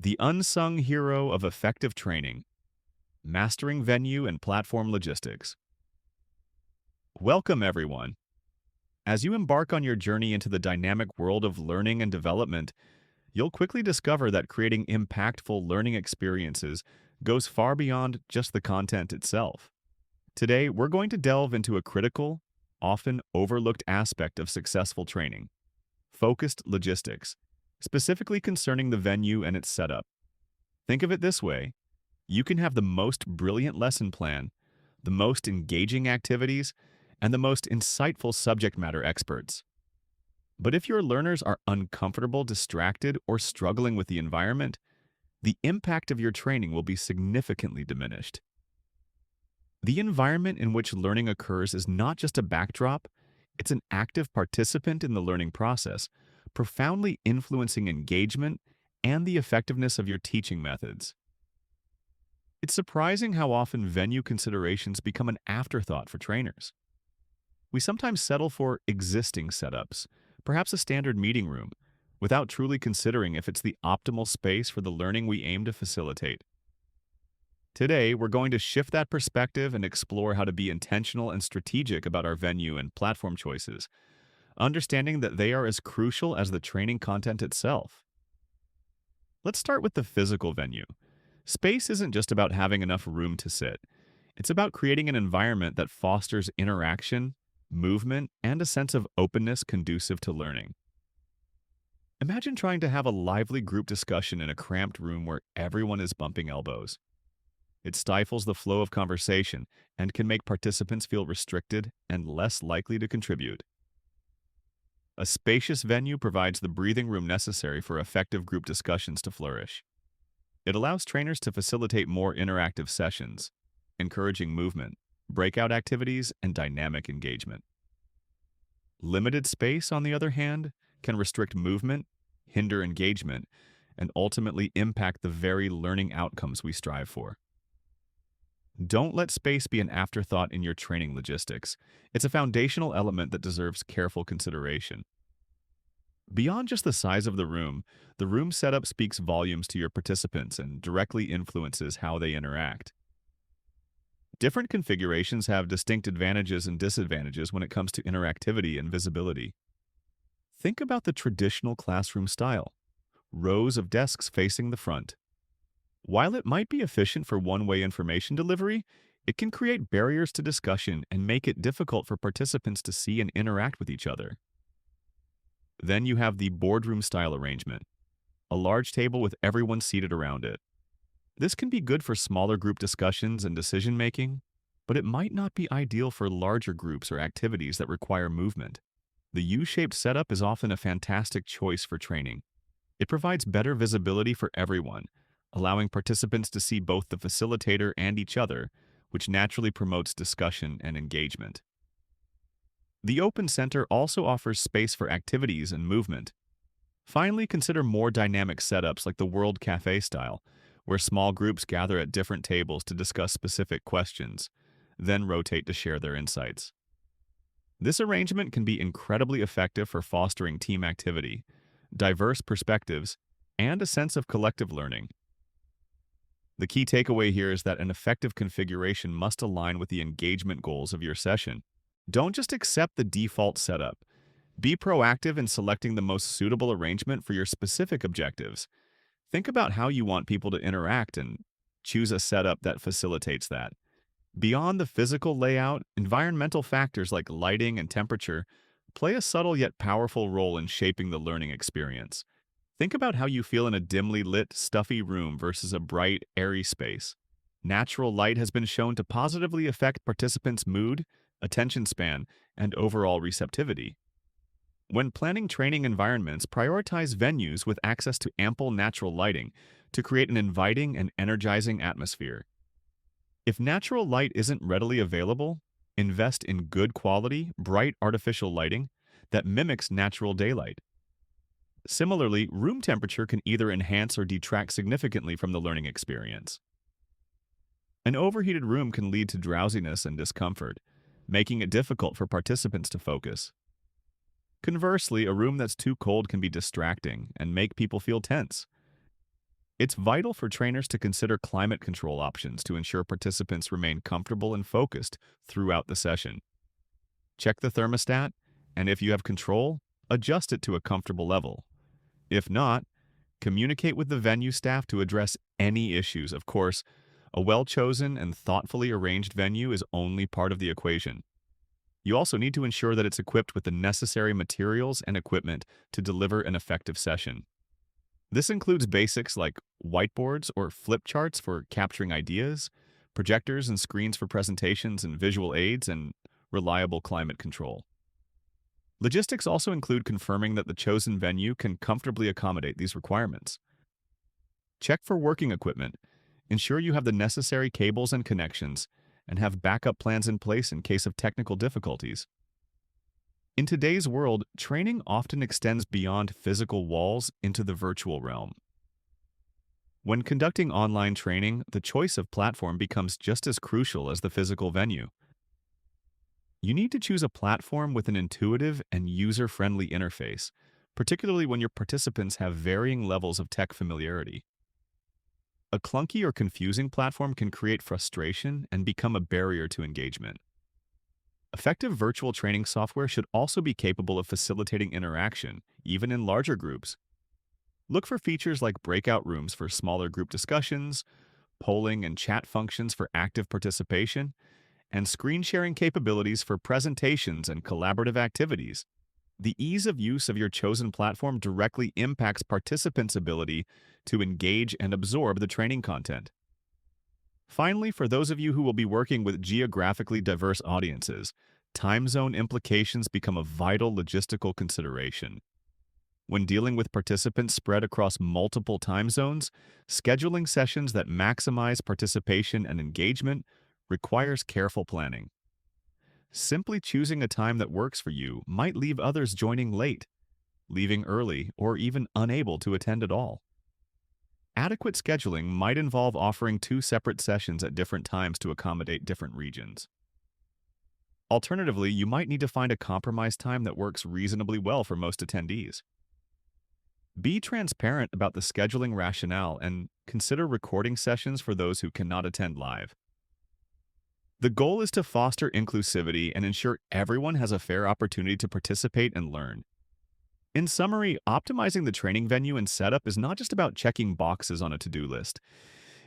The unsung hero of effective training, mastering venue and platform logistics. Welcome, everyone. As you embark on your journey into the dynamic world of learning and development, you'll quickly discover that creating impactful learning experiences goes far beyond just the content itself. Today, we're going to delve into a critical, often overlooked aspect of successful training: focused logistics, specifically concerning the venue and its setup. Think of it this way: you can have the most brilliant lesson plan, the most engaging activities, and the most insightful subject matter experts. But if your learners are uncomfortable, distracted, or struggling with the environment, the impact of your training will be significantly diminished. The environment in which learning occurs is not just a backdrop, it's an active participant in the learning process, profoundly influencing engagement and the effectiveness of your teaching methods. It's surprising how often venue considerations become an afterthought for trainers. We sometimes settle for existing setups, perhaps a standard meeting room, without truly considering if it's the optimal space for the learning we aim to facilitate. Today, we're going to shift that perspective and explore how to be intentional and strategic about our venue and platform choices, understanding that they are as crucial as the training content itself. Let's start with the physical venue. Space isn't just about having enough room to sit. It's about creating an environment that fosters interaction, movement, and a sense of openness conducive to learning. Imagine trying to have a lively group discussion in a cramped room where everyone is bumping elbows. It stifles the flow of conversation and can make participants feel restricted and less likely to contribute. A spacious venue provides the breathing room necessary for effective group discussions to flourish. It allows trainers to facilitate more interactive sessions, encouraging movement, breakout activities, and dynamic engagement. Limited space, on the other hand, can restrict movement, hinder engagement, and ultimately impact the very learning outcomes we strive for. Don't let space be an afterthought in your training logistics. It's a foundational element that deserves careful consideration. Beyond just the size of the room setup speaks volumes to your participants and directly influences how they interact. Different configurations have distinct advantages and disadvantages when it comes to interactivity and visibility. Think about the traditional classroom style: rows of desks facing the front. While it might be efficient for one-way information delivery, it can create barriers to discussion and make it difficult for participants to see and interact with each other. Then you have the boardroom-style arrangement: a large table with everyone seated around it. This can be good for smaller group discussions and decision-making, but it might not be ideal for larger groups or activities that require movement. The U-shaped setup is often a fantastic choice for training. It provides better visibility for everyone, allowing participants to see both the facilitator and each other, which naturally promotes discussion and engagement. The open center also offers space for activities and movement. Finally, consider more dynamic setups like the World Cafe style, where small groups gather at different tables to discuss specific questions, then rotate to share their insights. This arrangement can be incredibly effective for fostering team activity, diverse perspectives, and a sense of collective learning. The key takeaway here is that an effective configuration must align with the engagement goals of your session. Don't just accept the default setup. Be proactive in selecting the most suitable arrangement for your specific objectives. Think about how you want people to interact and choose a setup that facilitates that. Beyond the physical layout, environmental factors like lighting and temperature play a subtle yet powerful role in shaping the learning experience. Think about how you feel in a dimly lit, stuffy room versus a bright, airy space. Natural light has been shown to positively affect participants' mood, attention span, and overall receptivity. When planning training environments, prioritize venues with access to ample natural lighting to create an inviting and energizing atmosphere. If natural light isn't readily available, invest in good quality, bright artificial lighting that mimics natural daylight. Similarly, room temperature can either enhance or detract significantly from the learning experience. An overheated room can lead to drowsiness and discomfort, making it difficult for participants to focus. Conversely, a room that's too cold can be distracting and make people feel tense. It's vital for trainers to consider climate control options to ensure participants remain comfortable and focused throughout the session. Check the thermostat, and if you have control, adjust it to a comfortable level. If not, communicate with the venue staff to address any issues. Of course, a well-chosen and thoughtfully arranged venue is only part of the equation. You also need to ensure that it's equipped with the necessary materials and equipment to deliver an effective session. This includes basics like whiteboards or flip charts for capturing ideas, projectors and screens for presentations and visual aids, and reliable climate control. Logistics also include confirming that the chosen venue can comfortably accommodate these requirements. Check for working equipment. Ensure you have the necessary cables and connections, and have backup plans in place in case of technical difficulties. In today's world, training often extends beyond physical walls into the virtual realm. When conducting online training, the choice of platform becomes just as crucial as the physical venue. You need to choose a platform with an intuitive and user-friendly interface, particularly when your participants have varying levels of tech familiarity. A clunky or confusing platform can create frustration and become a barrier to engagement. Effective virtual training software should also be capable of facilitating interaction, even in larger groups. Look for features like breakout rooms for smaller group discussions, polling and chat functions for active participation, and screen sharing capabilities for presentations and collaborative activities. The ease of use of your chosen platform directly impacts participants' ability to engage and absorb the training content. Finally, for those of you who will be working with geographically diverse audiences, time zone implications become a vital logistical consideration. When dealing with participants spread across multiple time zones, scheduling sessions that maximize participation and engagement requires careful planning. Simply choosing a time that works for you might leave others joining late, leaving early, or even unable to attend at all. Adequate scheduling might involve offering 2 separate sessions at different times to accommodate different regions. Alternatively, you might need to find a compromise time that works reasonably well for most attendees. Be transparent about the scheduling rationale and consider recording sessions for those who cannot attend live. The goal is to foster inclusivity and ensure everyone has a fair opportunity to participate and learn. In summary, optimizing the training venue and setup is not just about checking boxes on a to-do list.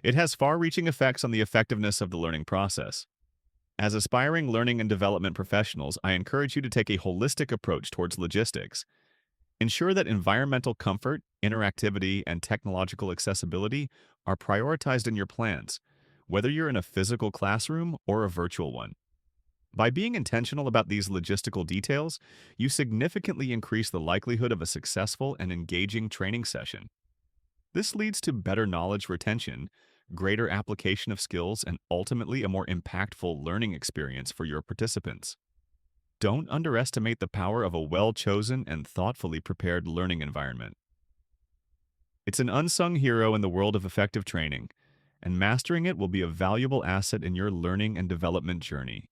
It has far-reaching effects on the effectiveness of the learning process. As aspiring learning and development professionals, I encourage you to take a holistic approach towards logistics. Ensure that environmental comfort, interactivity, and technological accessibility are prioritized in your plans, whether you're in a physical classroom or a virtual one. By being intentional about these logistical details, you significantly increase the likelihood of a successful and engaging training session. This leads to better knowledge retention, greater application of skills, and ultimately a more impactful learning experience for your participants. Don't underestimate the power of a well-chosen and thoughtfully prepared learning environment. It's an unsung hero in the world of effective training, and mastering it will be a valuable asset in your learning and development journey.